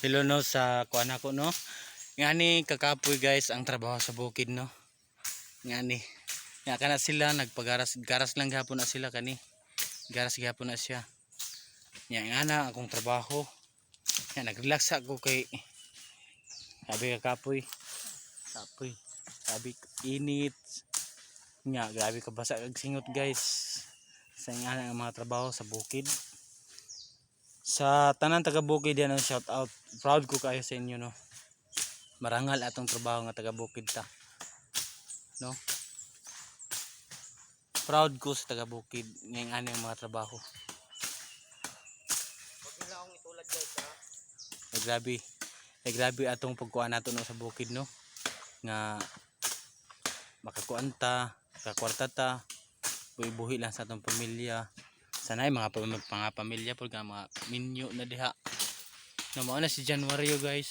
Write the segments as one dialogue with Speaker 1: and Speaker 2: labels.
Speaker 1: Hello no sa kuan ako no. Ngani kakapoy guys ang trabaho sa bukid no. Ngani. Nga kana sila nagpagaras-garas lang gihapon na sila kani. Garas gihapon na siya. Nga na akong trabaho. Nga nagrelax ako kay sabi kakapoy. Kapoy. Sabi init. Nga grabe ka basa kag singot guys. Sa nga ang mga trabaho sa bukid. Sa tanan taga bukid yan, shout out. Proud ko kayo sa inyo no. Marangal atong trabaho nga taga bukid ta. No? Proud ko sa taga bukid ngayong anong mga trabaho.
Speaker 2: Huwag nila akong itulad guys ha.
Speaker 1: Grabe atong pagkuan nato no sa bukid no. Nga makakuan ta, kakwarta ta, buhi-buhi lang sa atong pamilya. Sanay mga pamilya pud mga minyo na diha. Na mao na si January guys.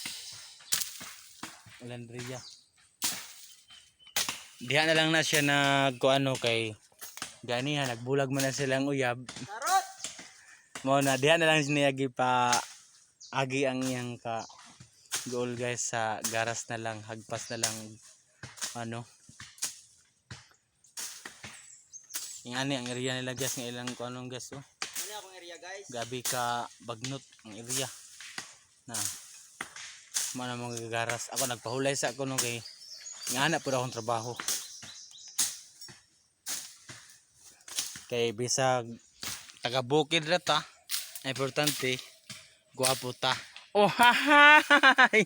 Speaker 1: Landria. Diha na lang na siya nagkuano kay gani ha nagbulag man na silang uyab.
Speaker 2: Karot!
Speaker 1: Mao na diha na lang niya gipa agi ang iyang ka goal guys sa garas na lang, hagpas na lang ano. Yung ani ang area nila guys nga ilang kuanong guys oh.
Speaker 2: Ano akong area guys?
Speaker 1: Gabi ka bagnot ang area. Na mana mga garas ako nagpahulay sa ako no kay nga na pud akong trabaho. Kay bisag taga bukid ra ta, importante guwapo ta. Oh hahay.